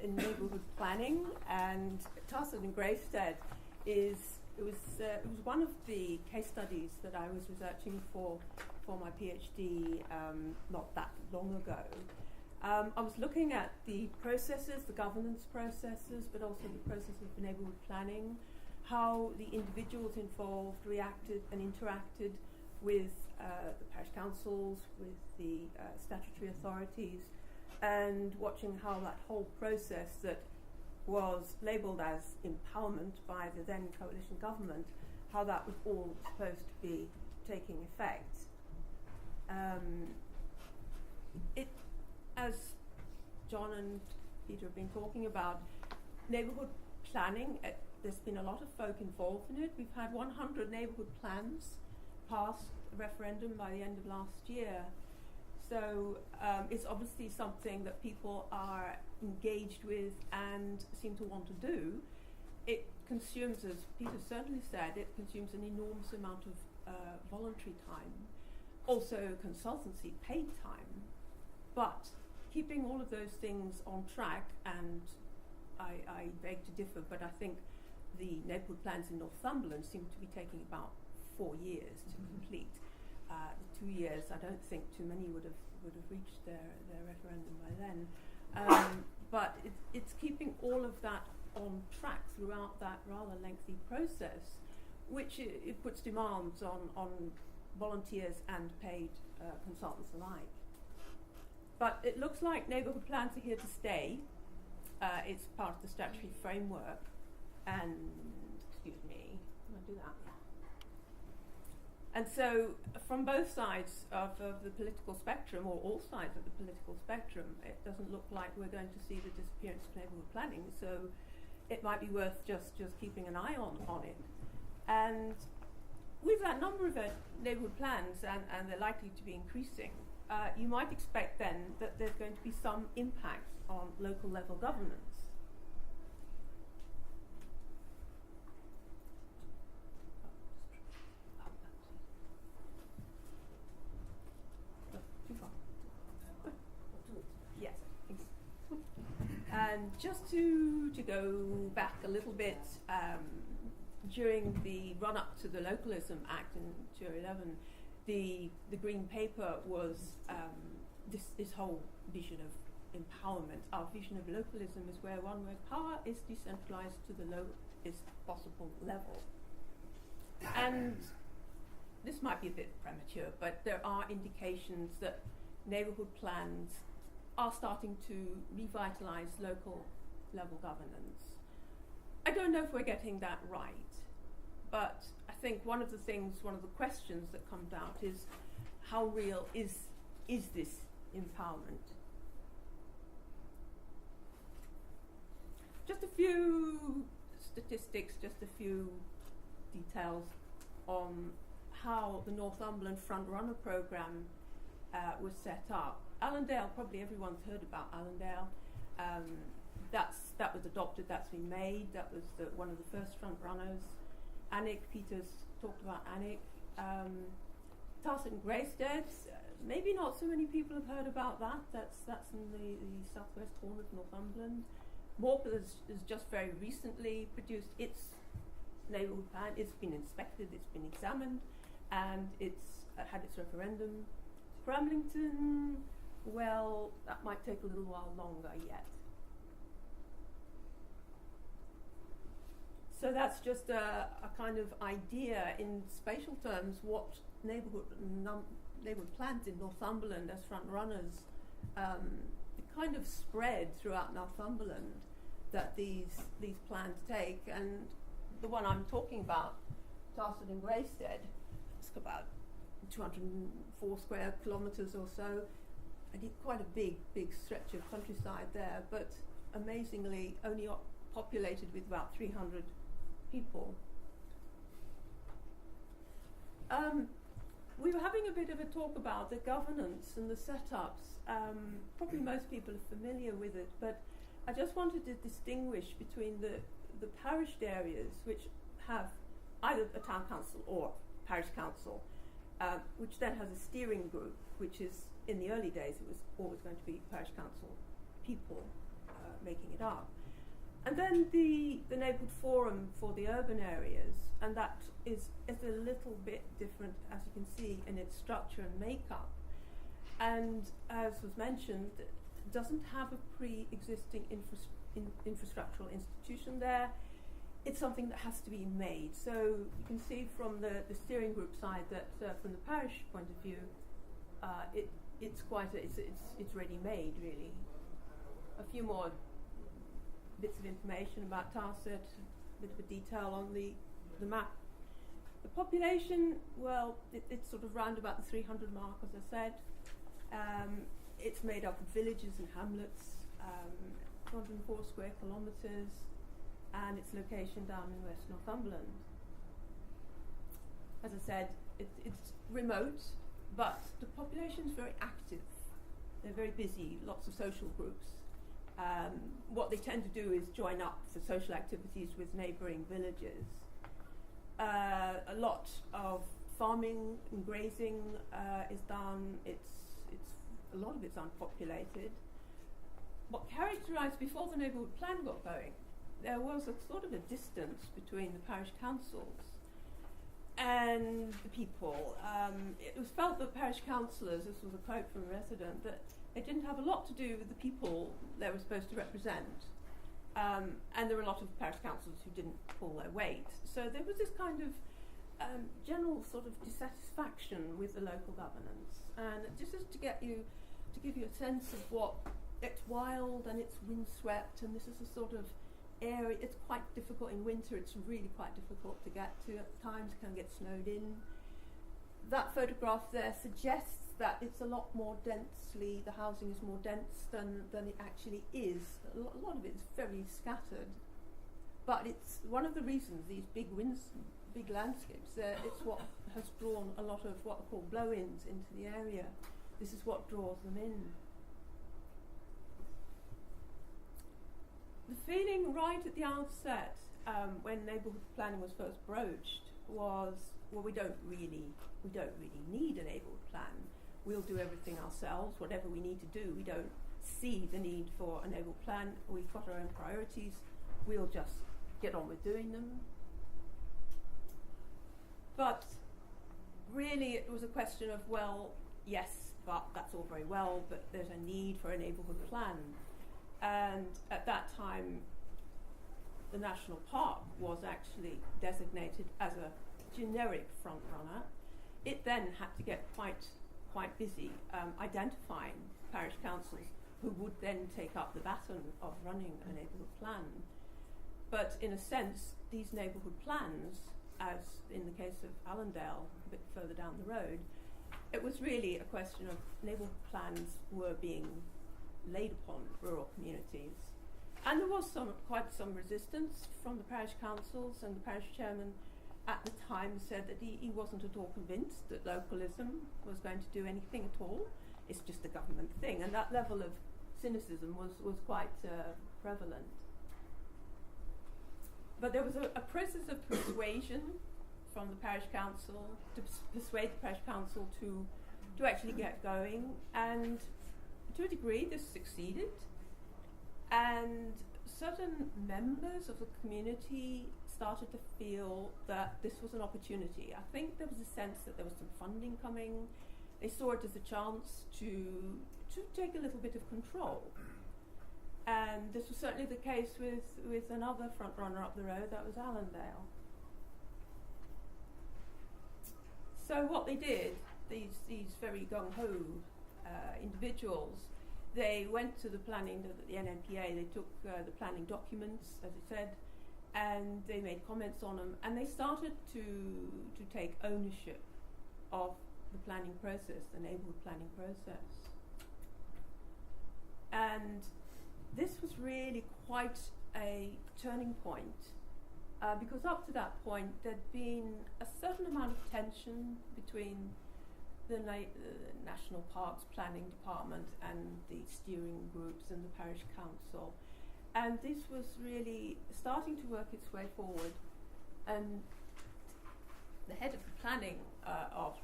in neighbourhood planning, and Tarset and Gravestead was one of the case studies that I was researching for my PhD not that long ago. I was looking at the processes, the governance processes, but also the process of neighbourhood planning, how the individuals involved reacted and interacted with the parish councils, with the statutory authorities, and watching how that whole process that was labelled as empowerment by the then coalition government, how that was all supposed to be taking effect. As John and Peter have been talking about, neighbourhood planning, there's been a lot of folk involved in it. We've had 100 neighbourhood plans passed a referendum by the end of last year. So it's obviously something that people are engaged with and seem to want to do. It consumes, as Peter certainly said, it consumes an enormous amount of voluntary time, also consultancy, paid time. But keeping all of those things on track, and I beg to differ, but I think the neighbourhood plans in Northumberland seem to be taking about 4 years to complete. The 2 years, I don't think too many would have reached their referendum by then. But it's keeping all of that on track throughout that rather lengthy process, which it puts demands on volunteers and paid consultants alike. But it looks like neighbourhood plans are here to stay. It's part of the statutory framework. And, excuse me, can I do that? Yeah. And so, from both sides of the political spectrum, or all sides of the political spectrum, it doesn't look like we're going to see the disappearance of neighbourhood planning. So, it might be worth just keeping an eye on it. And with that number of neighbourhood plans, and they're likely to be increasing, you might expect then that there's going to be some impact on local level governance. Yes. And just to go back a little bit, during the run-up to the Localism Act in 2011, the Green Paper was this whole vision of empowerment. Our vision of localism is where power is decentralized to the lowest possible level. And this might be a bit premature, but there are indications that neighbourhood plans are starting to revitalize local level governance. I don't know if we're getting that right, but I think one of the questions that comes out is how real is this empowerment? Just a few statistics, just a few details on how the Northumberland Frontrunner programme was set up. Allendale, probably everyone's heard about Allendale. That was adopted, that's been made, that was one of the first front runners. Alnwick, Peter's talked about Alnwick. Tarset and Gravestead, maybe not so many people have heard about that. That's in the southwest corner of Northumberland. Morpeth has just very recently produced its neighbourhood plan. It's been inspected, it's been examined, and it's had its referendum. Bramlington, well, that might take a little while longer yet. So that's just a kind of idea in spatial terms what neighbourhood plans in Northumberland as front runners kind of spread throughout Northumberland that these plans take. And the one I'm talking about, Tarset and Gravestead, it's about 204 square kilometres or so. I did quite a big stretch of countryside there, but amazingly only populated with about 300 people. We were having a bit of a talk about the governance and the setups. Probably most people are familiar with it, but I just wanted to distinguish between the parished areas, which have either a town council or parish council, which then has a steering group, which is, in the early days, it was always going to be parish council people making it up. And then the neighbourhood forum for the urban areas, and that is a little bit different, as you can see, in its structure and makeup. And as was mentioned, it doesn't have a pre-existing infrastructural institution there. It's something that has to be made. So you can see from the steering group side that from the parish point of view, it's ready-made, really. A few more bits of information about Tarset, a bit of a detail on the map. The population, well, it's sort of round about the 300 mark, as I said. It's made up of villages and hamlets, 204 square kilometres, and its location down in West Northumberland. As I said, it's remote, but the population is very active. They're very busy, lots of social groups. What they tend to do is join up for social activities with neighbouring villages. A lot of farming and grazing is done. A lot of it's unpopulated. What characterised before the neighbourhood plan got going, there was a sort of a distance between the parish councils and the people. It was felt that parish councillors, this was a quote from a resident, that they didn't have a lot to do with the people they were supposed to represent. And there were a lot of parish councillors who didn't pull their weight. So there was this kind of general sort of dissatisfaction with the local governance. And just as to give you a sense of what, it's wild and it's windswept, and this is a sort of area, it's quite difficult in winter, it's really quite difficult to get to at times, can get snowed in. That photograph there suggests that it's a lot more densely, the housing is more dense than it actually is. A lot of it is very scattered. But it's one of the reasons, these big landscapes, it's what has drawn a lot of what are called blow-ins into the area. This is what draws them in. The feeling right at the outset, when neighbourhood planning was first broached, was, well, we don't really need a neighbourhood plan. We'll do everything ourselves, whatever we need to do. We don't see the need for a neighbourhood plan. We've got our own priorities. We'll just get on with doing them. But really it was a question of, well, yes, but that's all very well, but there's a need for a neighbourhood plan. And at that time, the national park was actually designated as a generic front runner. It then had to get quite busy identifying parish councils who would then take up the baton of running a neighbourhood plan. But in a sense, these neighbourhood plans, as in the case of Allendale, a bit further down the road, it was really a question of neighbourhood plans were being laid upon rural communities. And there was quite some resistance from the parish councils, and the parish chairman at the time said that he wasn't at all convinced that localism was going to do anything at all. It's just a government thing, and that level of cynicism was quite prevalent. But there was a process of persuasion from the parish council to persuade the parish council to actually get going, and to a degree this succeeded, and certain members of the community started to feel that this was an opportunity. I think there was a sense that there was some funding coming. They saw it as a chance to take a little bit of control. And this was certainly the case with another front runner up the road, that was Allendale. So what they did, these very gung-ho individuals, they went to the NNPA, they took the planning documents, as I said, and they made comments on them, and they started to take ownership of the planning process, the neighbourhood planning process. And this was really quite a turning point, because up to that point there'd been a certain amount of tension between the National Parks Planning Department and the steering groups and the parish council. And this was really starting to work its way forward. And the head of the planning of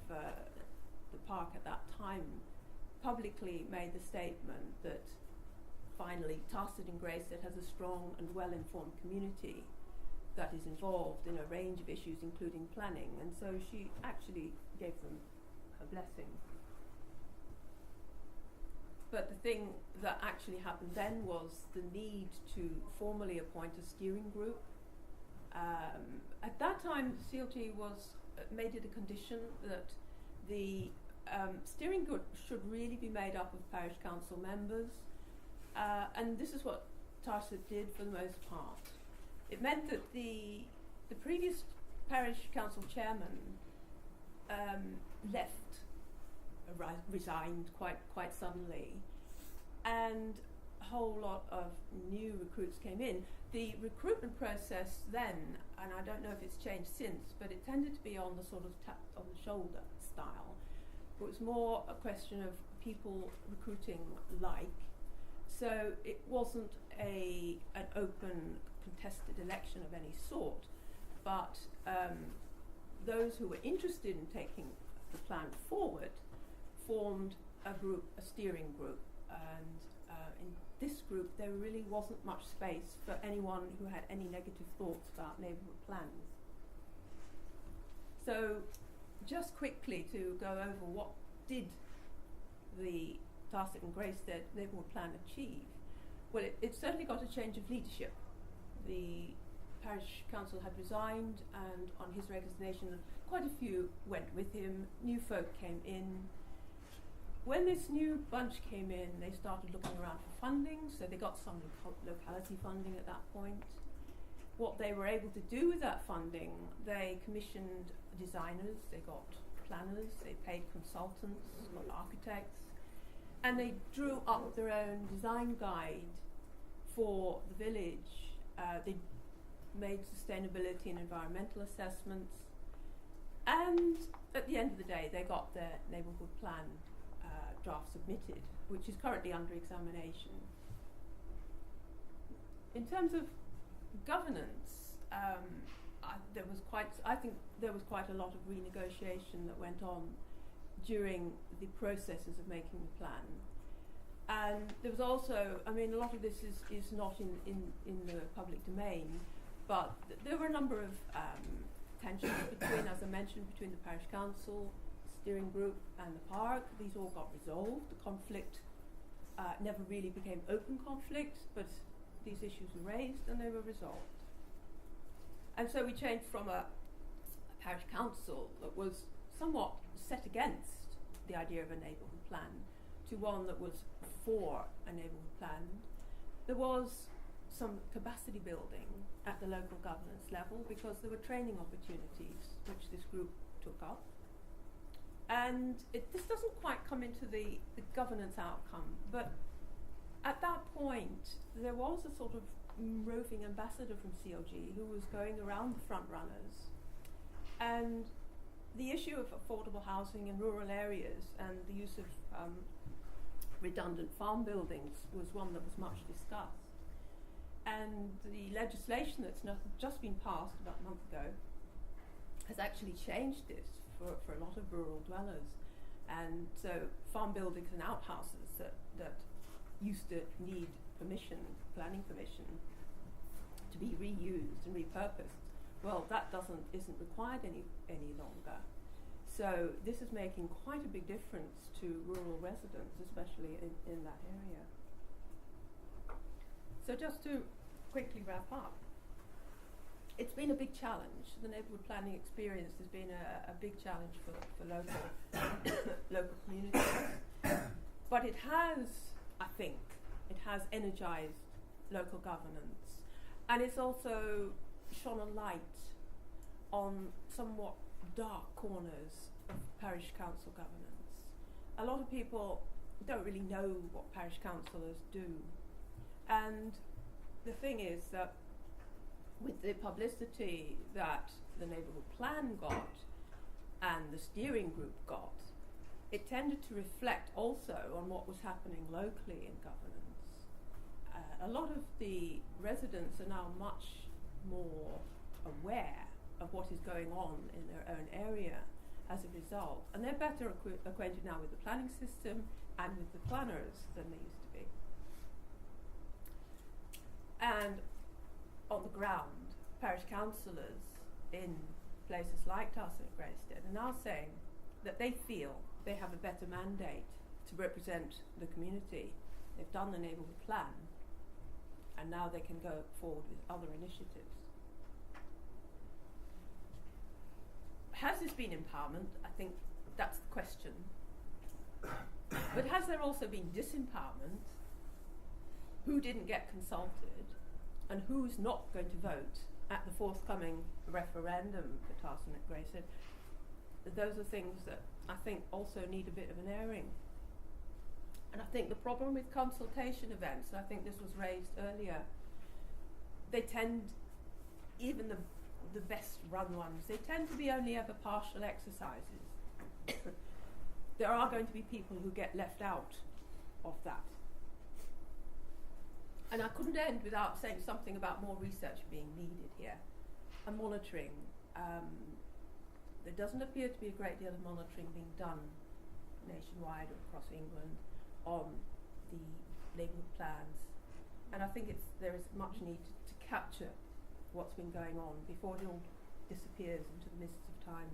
the park at that time publicly made the statement that finally, Tarset and Graystead has a strong and well-informed community that is involved in a range of issues, including planning, and so she actually gave them her blessing. But the thing that actually happened then was the need to formally appoint a steering group. At that time, CLT made it a condition that the steering group should really be made up of parish council members, and this is what Tarset did for the most part. It meant that the previous parish council chairman resigned quite suddenly, and a whole lot of new recruits came in. The recruitment process then, and I don't know if it's changed since, but it tended to be on the sort of tap on the shoulder style. It was more a question of people recruiting like. So it wasn't an open contested election of any sort, but those who were interested in taking the plan forward formed a steering group, and in this group there really wasn't much space for anyone who had any negative thoughts about neighbourhood plans. So just quickly to go over what did the Tarset and Graystead neighbourhood plan achieve. Well, it certainly got a change of leadership. The parish council had resigned, and on his resignation quite a few went with him. New folk came in. When this new bunch came in, they started looking around for funding, so they got some locality funding at that point. What they were able to do with that funding, they commissioned designers, they got planners, they paid consultants, got architects, and they drew up their own design guide for the village. They made sustainability and environmental assessments, and at the end of the day they got their neighbourhood plan draft submitted, which is currently under examination. In terms of governance, I think there was quite a lot of renegotiation that went on during the processes of making the plan. And there was also, I mean, a lot of this is not in the public domain, but there were a number of tensions between, as I mentioned, between the parish council, steering group and the park. These all got resolved. The conflict never really became open conflict, but these issues were raised and they were resolved. And so we changed from a parish council that was somewhat set against the idea of a neighbourhood plan to one that was for a neighbourhood plan. There was some capacity building at the local governance level because there were training opportunities which this group took up. And this doesn't quite come into the governance outcome, but at that point there was a sort of roving ambassador from CLG who was going around the front runners, and the issue of affordable housing in rural areas and the use of redundant farm buildings was one that was much discussed. And the legislation that's just been passed about a month ago has actually changed this for a lot of rural dwellers. And so farm buildings and outhouses that used to need planning permission to be reused and repurposed, well, that isn't required any longer. So this is making quite a big difference to rural residents, especially in that area. So just to quickly wrap up, it's been a big challenge. The neighbourhood planning experience has been a big challenge for local communities. But it has, I think, energised local governance. And it's also shone a light on somewhat dark corners of parish council governance. A lot of people don't really know what parish councillors do. And the thing is that with the publicity that the neighbourhood plan got and the steering group got, it tended to reflect also on what was happening locally in governance. A lot of the residents are now much more aware of what is going on in their own area as a result, and they're better acquainted now with the planning system and with the planners than they used to be. ground, parish councillors in places like Tarsen and Greysted are now saying that they feel they have a better mandate to represent the community. They've done the neighbourhood plan, and now they can go forward with other initiatives. Has this been empowerment? I think that's the question. But has there also been disempowerment? Who didn't get consulted, and who's not going to vote at the forthcoming referendum for Tarsen and Greysted? Those are things that I think also need a bit of an airing. And I think the problem with consultation events, and I think this was raised earlier, they tend, even the best run ones, they tend to be only ever partial exercises. There are going to be people who get left out of that. And I couldn't end without saying something about more research being needed here and monitoring. There doesn't appear to be a great deal of monitoring being done nationwide or across England on the neighbourhood plans. And I think there is much need to capture what's been going on before it all disappears into the mists of time.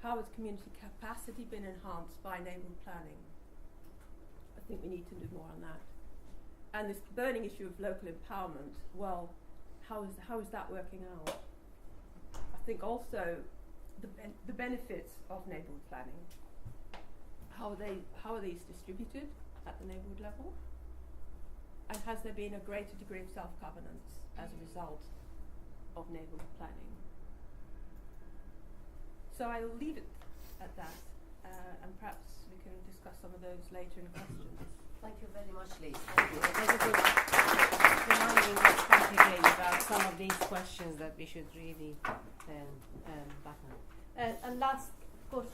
How has community capacity been enhanced by neighbourhood planning? I think we need to do more on that. And this burning issue of local empowerment, well, how is that working out? I think also the benefits of neighbourhood planning. How are these distributed at the neighbourhood level? And has there been a greater degree of self-governance as a result of neighbourhood planning? So I'll leave it at that, and perhaps we can discuss some of those later in questions. Thank you very much, Liz. Thank you. Thank you for reminding us once again about some of these questions that we should really back on. And last, of course,